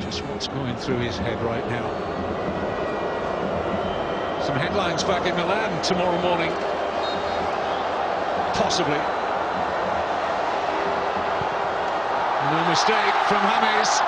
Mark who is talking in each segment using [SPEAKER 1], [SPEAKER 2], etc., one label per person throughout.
[SPEAKER 1] just what's going through his head right now. Some headlines back in Milan tomorrow morning. Possibly. No mistake from James.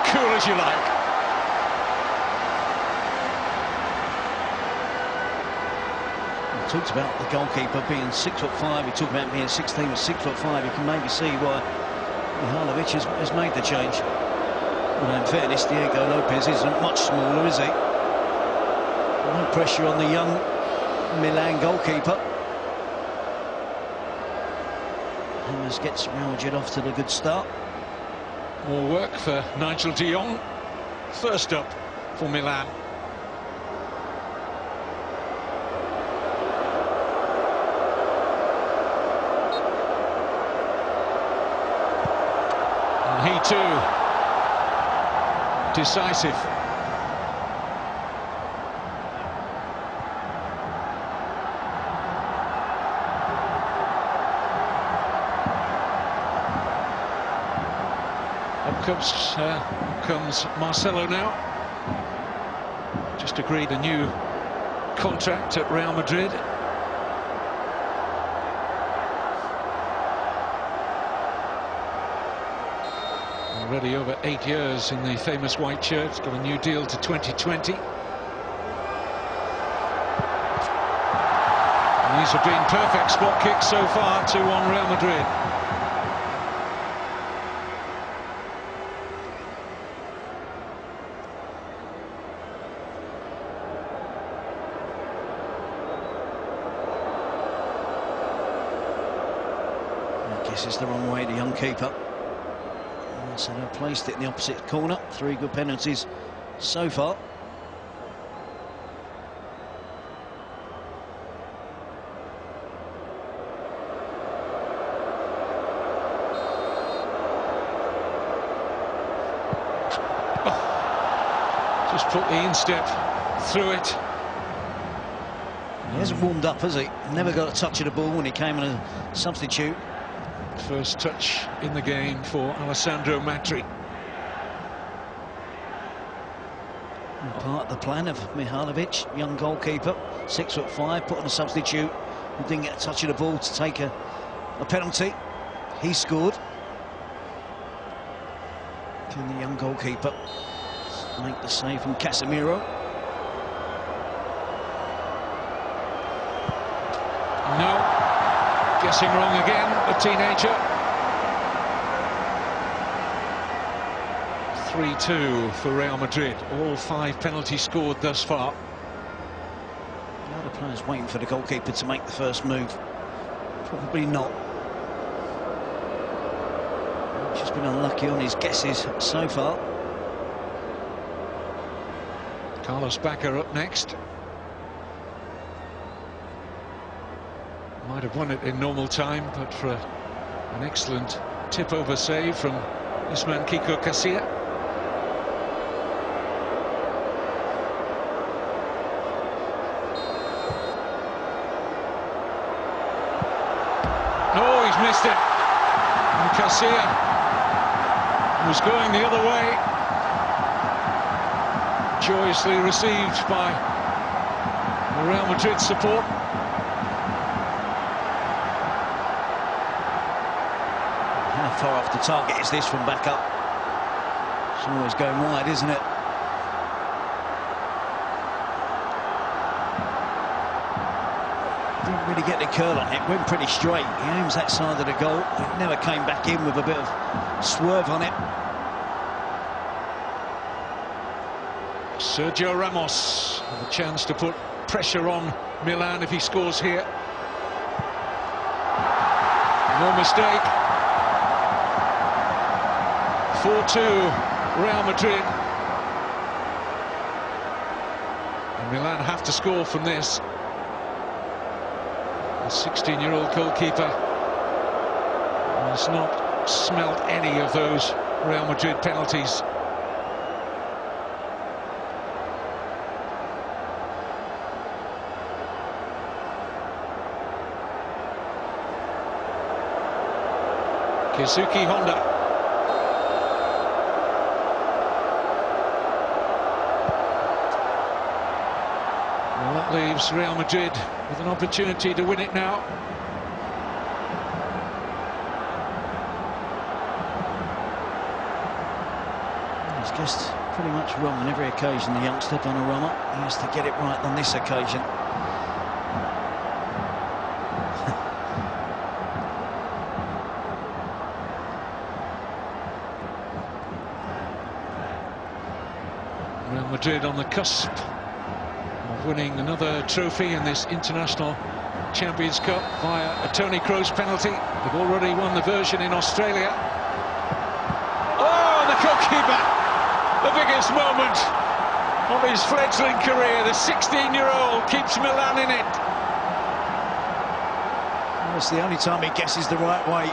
[SPEAKER 1] Cool as you like.
[SPEAKER 2] We talked about the goalkeeper being 6'5". We talked about being 16 with 6'5". You can maybe see why Mihajlovic has made the change. Well, in fairness, Diego Lopez isn't much smaller, is he? No pressure on the young Milan goalkeeper. James gets Real Madrid off to the good start.
[SPEAKER 1] More work for Nigel de Jong. First up for Milan. And he too, decisive. Up comes Marcelo now. Just agreed a new contract at Real Madrid. Already over 8 years in the famous white shirt. Got a new deal to 2020. And these have been perfect spot kicks so far, 2-1 Real Madrid.
[SPEAKER 2] Guesses the wrong way, the young keeper. Marcelo placed it in the opposite corner. 3 good penalties so far.
[SPEAKER 1] Oh, just put the instep through it.
[SPEAKER 2] He hasn't warmed up, has he? Never got a touch of the ball when he came in a substitute.
[SPEAKER 1] First touch in the game for Alessandro Matri.
[SPEAKER 2] Part of the plan of Mihajlovic, young goalkeeper, 6'5", put on a substitute who didn't get a touch of the ball to take a penalty. He scored. Can the young goalkeeper make the save from Casemiro?
[SPEAKER 1] No. Guessing wrong again, a teenager. 3-2 for Real Madrid. All 5 penalties scored thus far.
[SPEAKER 2] The other players waiting for the goalkeeper to make the first move. Probably not. He's just been unlucky on his guesses so far.
[SPEAKER 1] Carlos Bacca up next. Might have won it in normal time, but for an excellent tip-over save from this man Kiko Casilla. No, he's missed it. And Casilla was going the other way. Joyously received by the Real Madrid support.
[SPEAKER 2] How far off the target is this from back up? It's always going wide, isn't it? Didn't really get the curl on it, went pretty straight. He aims that side of the goal. It never came back in with a bit of swerve on it.
[SPEAKER 1] Sergio Ramos with a chance to put pressure on Milan if he scores here. No mistake. 4-2 Real Madrid. And Milan have to score from this. The 16-year-old goalkeeper has not smelt any of those Real Madrid penalties. Keisuke Honda. leaves Real Madrid with an opportunity to win it now.
[SPEAKER 2] He's guessed pretty much wrong on every occasion, the youngster Donnarumma. He has to get it right on this occasion.
[SPEAKER 1] Real Madrid on the cusp of winning another trophy in this International Champions Cup via a Toni Kroos penalty. They've already won the version in Australia. Oh, the goalkeeper! The biggest moment of his fledgling career. The 16-year-old keeps Milan in it.
[SPEAKER 2] That's the only time he guesses the right way.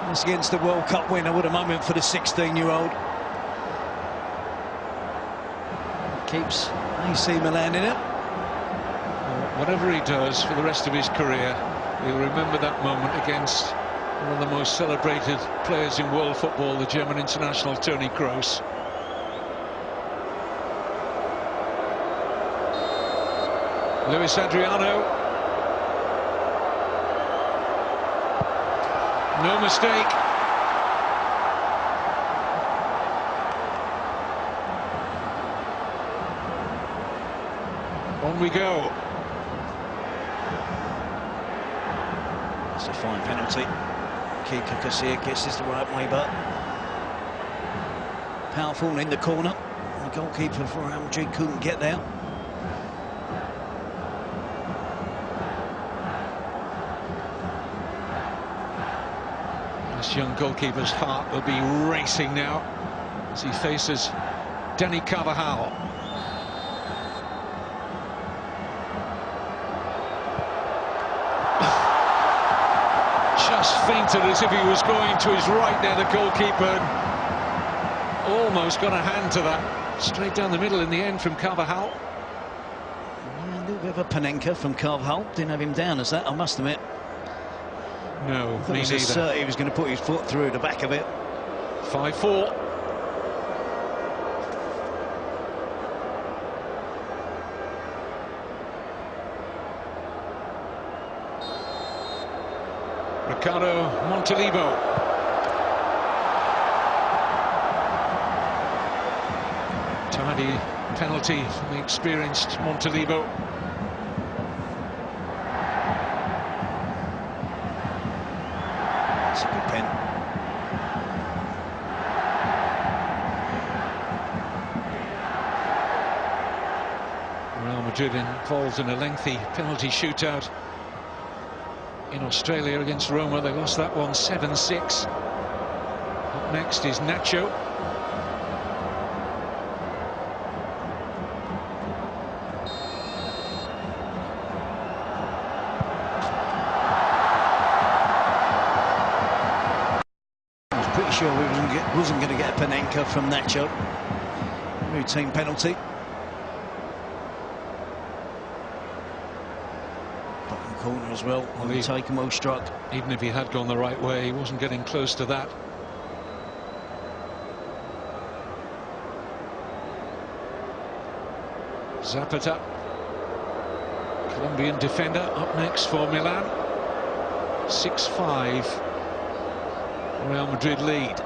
[SPEAKER 2] It's against the World Cup winner. What a moment for the 16-year-old. Keeps AC Milan in it.
[SPEAKER 1] Whatever he does for the rest of his career, he'll remember that moment against one of the most celebrated players in world football, the German international Toni Kroos. Luis Adriano. No mistake. On we go.
[SPEAKER 2] It's a fine penalty. Kiko Casilla guesses the right way, but powerful in the corner. The goalkeeper for Real Madrid couldn't get there.
[SPEAKER 1] This young goalkeeper's heart will be racing now as he faces Dani Carvajal. Just fainted as if he was going to his right there, the goalkeeper. Almost got a hand to that. Straight down the middle in the end from Carvajal.
[SPEAKER 2] Yeah, a little bit of a Panenka from Carvajal. Didn't have him down as that, I must admit.
[SPEAKER 1] No, me neither.
[SPEAKER 2] He was going to put his foot through the back of it.
[SPEAKER 1] 5-4. Ricardo Montalivo. Tidy penalty from the experienced Montalivo.
[SPEAKER 2] It's a good pen.
[SPEAKER 1] Real Madrid involved in a lengthy penalty shootout in Australia against Roma. They lost that one 7-6. Up next is Nacho.
[SPEAKER 2] I was pretty sure we wasn't going to get a Panenka from Nacho. Routine penalty. Corner as well, taken, well struck.
[SPEAKER 1] Even if he had gone the right way, he wasn't getting close to that. Zapata, Colombian defender, up next for Milan. 6-5, Real Madrid lead.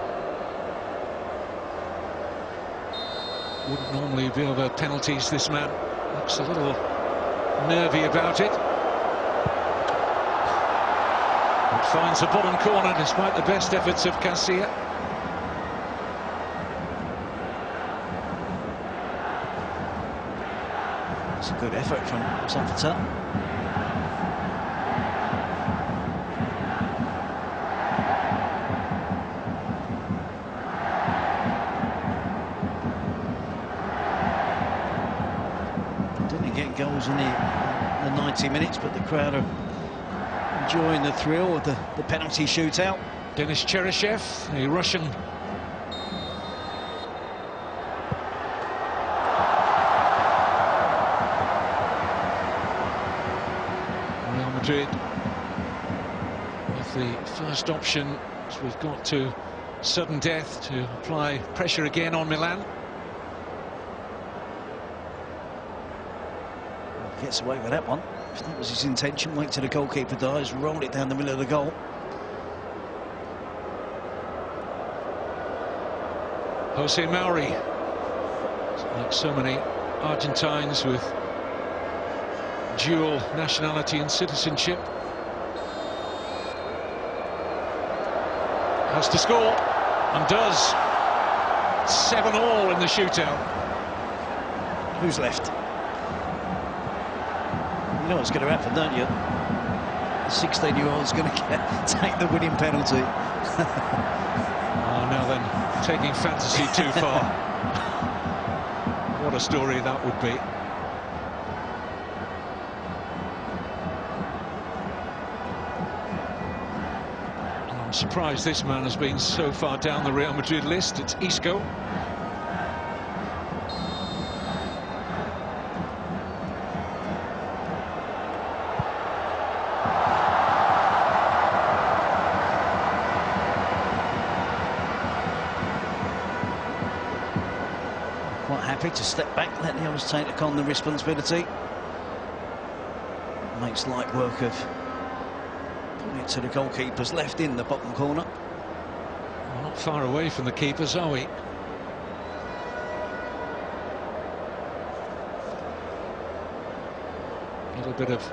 [SPEAKER 1] Wouldn't normally be over penalties, this man. Looks a little nervy about it. It finds the bottom corner despite the best efforts of Casilla.
[SPEAKER 2] It's a good effort from Zapata. Didn't get goals in the 90 minutes, but the crowd are enjoying the thrill of the penalty shootout.
[SPEAKER 1] Denis Cheryshev, a Russian. Real Madrid with the first option, as we've got to sudden death to apply pressure again on Milan.
[SPEAKER 2] Gets away with that one. If that was his intention, wait till the goalkeeper dives, roll it down the middle of the goal.
[SPEAKER 1] Jose Mauri, like so many Argentines with dual nationality and citizenship, has to score, and does. 7-all in the shootout.
[SPEAKER 2] Who's left? You know what's going to happen, don't you? The 16-year-old's going to take the winning penalty.
[SPEAKER 1] Oh, now then, taking fantasy too far. What a story that would be. I'm surprised this man has been so far down the Real Madrid list. It's Isco.
[SPEAKER 2] Quite happy to step back, let the others take on the responsibility. Makes light work of putting it to the goalkeeper's left in the bottom corner.
[SPEAKER 1] We're not far away from the keepers, are we? A little bit of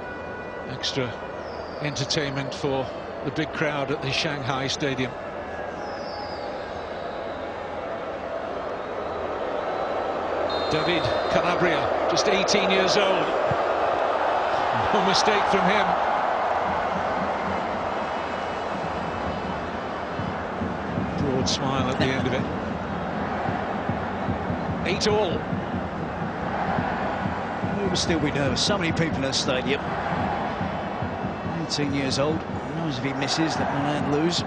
[SPEAKER 1] extra entertainment for the big crowd at the Shanghai Stadium. David Calabria, just 18 years old. No mistake from him. Broad smile at the end of it. 8-all.
[SPEAKER 2] We will still be nervous. So many people in the stadium. 18 years old. He knows if he misses that Milan lose.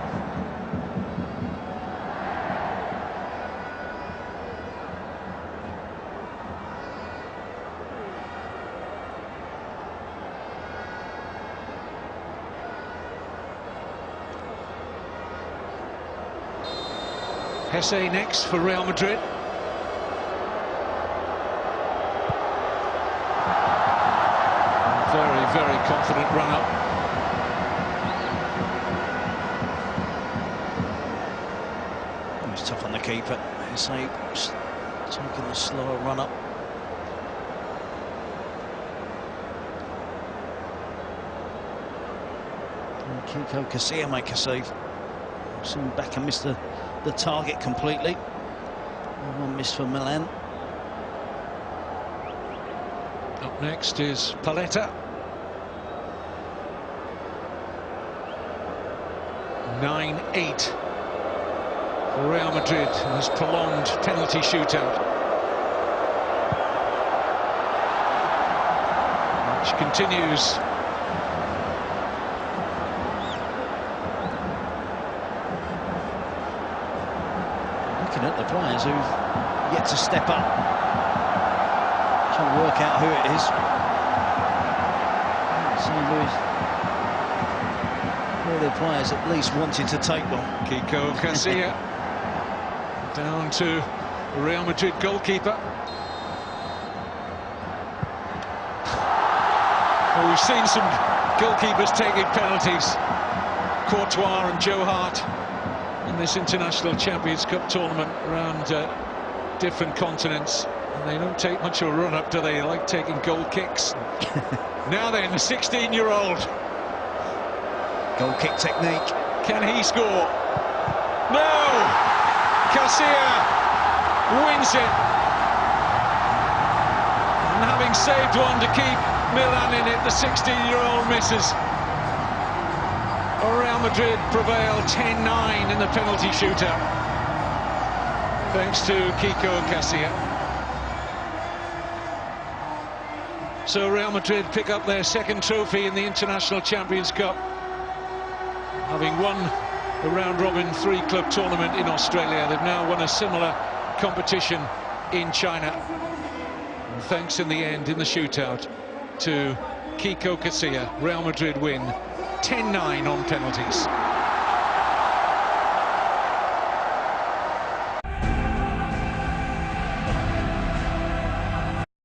[SPEAKER 1] Hesse next for Real Madrid. Very, very confident run-up.
[SPEAKER 2] He was tough on the keeper. Hesse taking a slower run-up. Kiko Casilla make a save. Soon back and missed the target completely. One miss for Milan.
[SPEAKER 1] Up next is Paletta. 9-8 for Real Madrid in this prolonged penalty shootout, which continues.
[SPEAKER 2] At the players who've yet to step up, trying to work out who it is. All the players at least wanted to take one.
[SPEAKER 1] Kiko Casilla down to the Real Madrid goalkeeper. Well, we've seen some goalkeepers taking penalties. Courtois and Joe Hart in this International Champions Cup tournament around different continents, and they don't take much of a run-up, do they? They like taking goal kicks. Now then, the 16-year-old.
[SPEAKER 2] Goal kick technique.
[SPEAKER 1] Can he score? No! Casilla wins it. And having saved one to keep Milan in it, the 16-year-old misses. Real Madrid prevail 10-9 in the penalty shootout, thanks to Kiko Casilla. So Real Madrid pick up their second trophy in the International Champions Cup, having won the round-robin three-club tournament in Australia. They've now won a similar competition in China, and thanks in the end, in the shootout, to Kiko Casilla, Real Madrid win 10-9 on penalties.